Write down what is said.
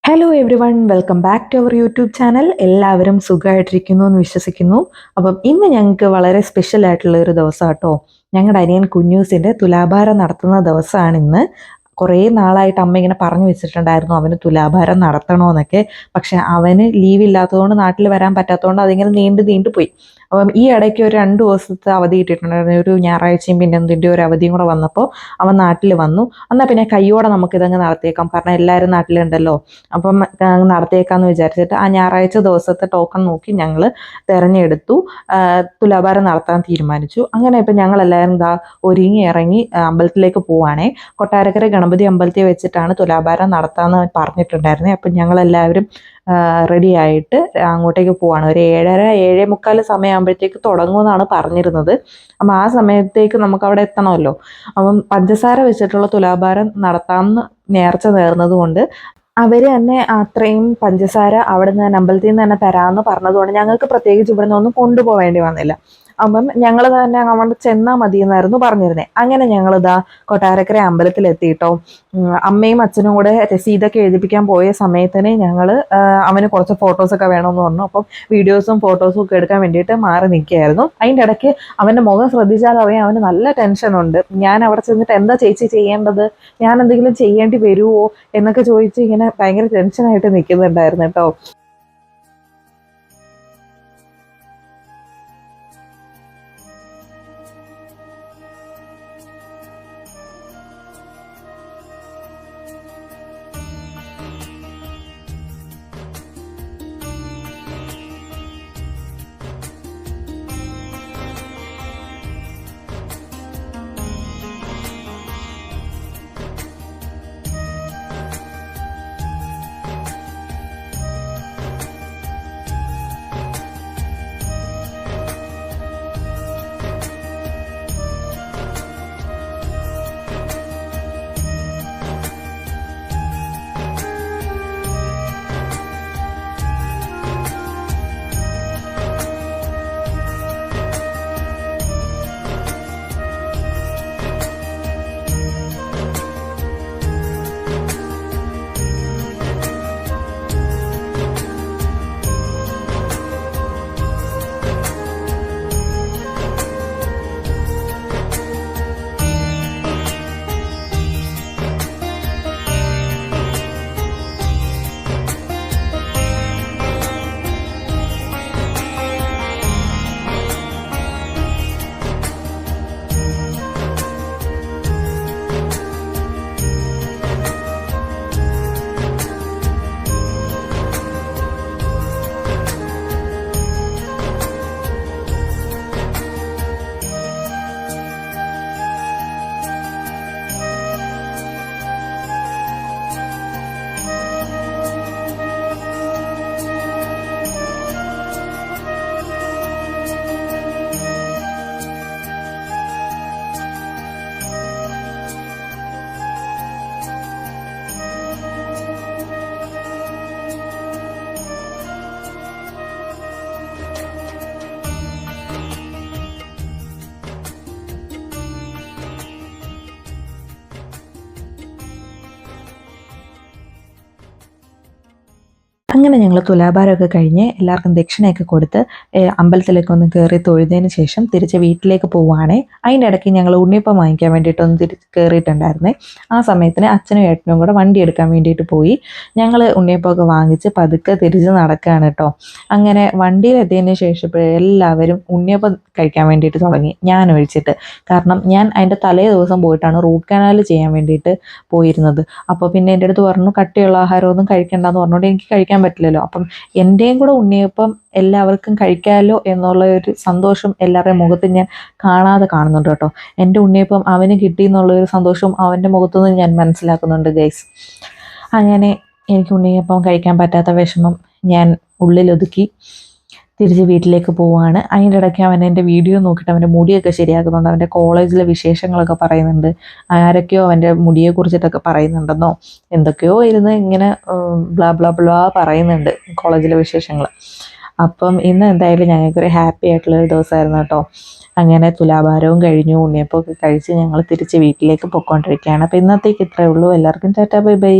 Hello everyone, welcome back to our YouTube channel. എല്ലാവരും സുഖമായിട്ടിരിക്കുന്നു എന്ന് വിശ്വസിക്കുന്നു. അപ്പം ഇന്ന് ഞങ്ങൾക്ക് വളരെ സ്പെഷ്യൽ ആയിട്ടുള്ള ഒരു ദിവസം കേട്ടോ. ഞങ്ങളുടെ അനിയൻ കുഞ്ഞൂസിൻ്റെ തുലാഭാരം നടത്തുന്ന ദിവസമാണ് ഇന്ന്. കുറേ നാളായിട്ട് അമ്മ ഇങ്ങനെ പറഞ്ഞു വെച്ചിട്ടുണ്ടായിരുന്നു അവന് തുലാഭാരം നടത്തണമെന്നൊക്കെ. പക്ഷെ അവന് ലീവ് ഇല്ലാത്തതുകൊണ്ട്, നാട്ടിൽ വരാൻ പറ്റാത്തതുകൊണ്ട് അതിങ്ങനെ നീണ്ടു പോയി. അപ്പം ഈ ഇടയ്ക്ക് ഒരു 2 ദിവസത്തെ അവധി കിട്ടിയിട്ടുണ്ടായിരുന്നു. ഒരു ഞായറാഴ്ചയും പിന്നെ എന്തിൻ്റെ ഒരു അവധിയും കൂടെ വന്നപ്പോൾ അവൻ നാട്ടിൽ വന്നു. എന്നാൽ പിന്നെ കയ്യോടെ നമുക്കിതങ്ങ് നടത്തിയേക്കാം, കാരണം എല്ലാവരും നാട്ടിലുണ്ടല്ലോ. അപ്പം നടത്തിയേക്കാമെന്ന് വിചാരിച്ചിട്ട് ആ ഞായറാഴ്ച ദിവസത്തെ ടോക്കൺ നോക്കി ഞങ്ങൾ തിരഞ്ഞെടുത്തു. തുലാഭാരം നടത്താൻ തീരുമാനിച്ചു. അങ്ങനെ ഇപ്പം ഞങ്ങളെല്ലാവരും ഒരുങ്ങി ഇറങ്ങി അമ്പലത്തിലേക്ക് പോവുകയാണേ. കൊട്ടാരക്കര ഗണപതി അമ്പലത്തിൽ വെച്ചിട്ടാണ് തുലാഭാരം നടത്താമെന്ന് പറഞ്ഞിട്ടുണ്ടായിരുന്നത്. അപ്പം ഞങ്ങളെല്ലാവരും റെഡി ആയിട്ട് അങ്ങോട്ടേക്ക് പോവാണ്. ഒരു 7:30 7:45 സമയമാകുമ്പോഴത്തേക്ക് തുടങ്ങുമെന്നാണ് പറഞ്ഞിരുന്നത്. അപ്പം ആ സമയത്തേക്ക് നമുക്ക് അവിടെ എത്തണമല്ലോ. അപ്പം പഞ്ചസാര വെച്ചിട്ടുള്ള തുലാഭാരം നടത്താമെന്ന് നേർച്ച നേർന്നത് കൊണ്ട് അവർ തന്നെ അത്രയും പഞ്ചസാര അവിടെ നിന്ന് അമ്പലത്തിൽ നിന്ന് തന്നെ തരാമെന്ന് പറഞ്ഞതുകൊണ്ട് ഞങ്ങൾക്ക് പ്രത്യേകിച്ച് ഇവിടെ നിന്നൊന്നും കൊണ്ടുപോകേണ്ടി വന്നില്ല. അപ്പം ഞങ്ങൾ തന്നെ അവിടെ ചെന്നാൽ മതി എന്നായിരുന്നു പറഞ്ഞിരുന്നത്. അങ്ങനെ ഞങ്ങളിതാ കൊട്ടാരക്കര അമ്പലത്തിലെത്തിയിട്ടോ. അമ്മയും അച്ഛനും കൂടെ രസീതൊക്കെ എഴുതിപ്പിക്കാൻ പോയ സമയത്തിന് ഞങ്ങൾ അവന് കുറച്ച് ഫോട്ടോസൊക്കെ വേണമെന്ന് പറഞ്ഞു. അപ്പം വീഡിയോസും ഫോട്ടോസും ഒക്കെ എടുക്കാൻ വേണ്ടിയിട്ട് മാറി നിൽക്കുകയായിരുന്നു. അതിൻ്റെ ഇടയ്ക്ക് അവൻ്റെ മുഖം ശ്രദ്ധിച്ചാൽ അറിയാം, അവന് നല്ല ടെൻഷനുണ്ട്. ഞാൻ അവിടെ ചെന്നിട്ട് എന്താ ചേച്ചി ചെയ്യേണ്ടത്, ഞാൻ എന്തെങ്കിലും ചെയ്യേണ്ടി വരുമോ എന്നൊക്കെ ചോദിച്ച് ഇങ്ങനെ ഭയങ്കര ടെൻഷനായിട്ട് നിൽക്കുന്നുണ്ടായിരുന്നു കേട്ടോ. അങ്ങനെ ഞങ്ങൾ തുലാഭാരമൊക്കെ കഴിഞ്ഞ് എല്ലാവർക്കും ദക്ഷിണയൊക്കെ കൊടുത്ത് അമ്പലത്തിലേക്ക് ഒന്ന് കയറി തൊഴുതതിന് ശേഷം തിരിച്ച് വീട്ടിലേക്ക് പോവുകയാണേ. അതിൻ്റെ ഇടയ്ക്ക് ഞങ്ങൾ ഉണ്ണിയപ്പം വാങ്ങിക്കാൻ വേണ്ടിയിട്ടൊന്ന് തിരിച്ച് കയറിയിട്ടുണ്ടായിരുന്നേ. ആ സമയത്തിന് അച്ഛനും ഏട്ടനും കൂടെ വണ്ടി എടുക്കാൻ വേണ്ടിയിട്ട് പോയി. ഞങ്ങൾ ഉണ്ണിയപ്പമൊക്കെ വാങ്ങിച്ച് പതുക്കെ തിരിച്ച് നടക്കുകയാണ് കേട്ടോ. അങ്ങനെ വണ്ടിയിലെത്തിയതിന് ശേഷം എല്ലാവരും ഉണ്ണിയപ്പം കഴിക്കാൻ വേണ്ടിയിട്ട് തുടങ്ങി, ഞാൻ ഒഴിച്ചിട്ട്. കാരണം ഞാൻ അതിൻ്റെ തലേ ദിവസം പോയിട്ടാണ് റൂട്ട് കനാൽ ചെയ്യാൻ വേണ്ടിയിട്ട് പോയിരുന്നത്. അപ്പോൾ പിന്നെ എൻ്റെ അടുത്ത് പറഞ്ഞു കട്ടിയുള്ള ആഹാരമൊന്നും കഴിക്കേണ്ടെന്ന് പറഞ്ഞുകൊണ്ട് എനിക്ക് കഴിക്കാൻ പറ്റില്ലല്ലോ. അപ്പം എൻ്റെയും കൂടെ ഉണ്ണിയപ്പം എല്ലാവർക്കും കഴിക്കാമല്ലോ എന്നുള്ള ഒരു സന്തോഷം എല്ലാവരുടെയും മുഖത്ത് ഞാൻ കാണാതെ കാണുന്നുണ്ട് കേട്ടോ. എൻ്റെ ഉണ്ണിയപ്പം അവന് കിട്ടി എന്നുള്ളൊരു സന്തോഷം അവൻ്റെ മുഖത്തുനിന്ന് ഞാൻ മനസ്സിലാക്കുന്നുണ്ട് ഗൈസ്. അങ്ങനെ എനിക്ക് ഉണ്ണിയപ്പം കഴിക്കാൻ പറ്റാത്ത വിഷമം ഞാൻ ഉള്ളിലൊതുക്കി തിരിച്ച് വീട്ടിലേക്ക് പോവുകയാണ്. അതിൻ്റെ ഇടയ്ക്ക് അവൻ എൻ്റെ വീഡിയോ നോക്കിയിട്ട് അവൻ്റെ മുടിയൊക്കെ ശരിയാക്കുന്നുണ്ട്. അവൻ്റെ കോളേജിലെ വിശേഷങ്ങളൊക്കെ പറയുന്നുണ്ട്. ആരൊക്കെയോ അവൻ്റെ മുടിയെക്കുറിച്ചിട്ടൊക്കെ പറയുന്നുണ്ടെന്നോ എന്തൊക്കെയോ ഇരുന്ന് ഇങ്ങനെ ബ്ലാ ബ്ലാ ബ്ലാ പറയുന്നുണ്ട് കോളേജിലെ വിശേഷങ്ങൾ. അപ്പം ഇന്ന് എന്തായാലും ഞങ്ങൾക്കൊരു ഹാപ്പി ആയിട്ടുള്ളൊരു ദിവസമായിരുന്നു കേട്ടോ. അങ്ങനെ തുലാഭാരവും കഴിഞ്ഞു, ഉണ്ണിയപ്പമൊക്കെ കഴിച്ച് ഞങ്ങൾ തിരിച്ച് വീട്ടിലേക്ക് പൊയ്ക്കൊണ്ടിരിക്കുകയാണ്. അപ്പോൾ ഇന്നത്തേക്ക് ഇത്രയേ ഉള്ളൂ. എല്ലാവർക്കും ടാറ്റാ ബൈ ബൈ.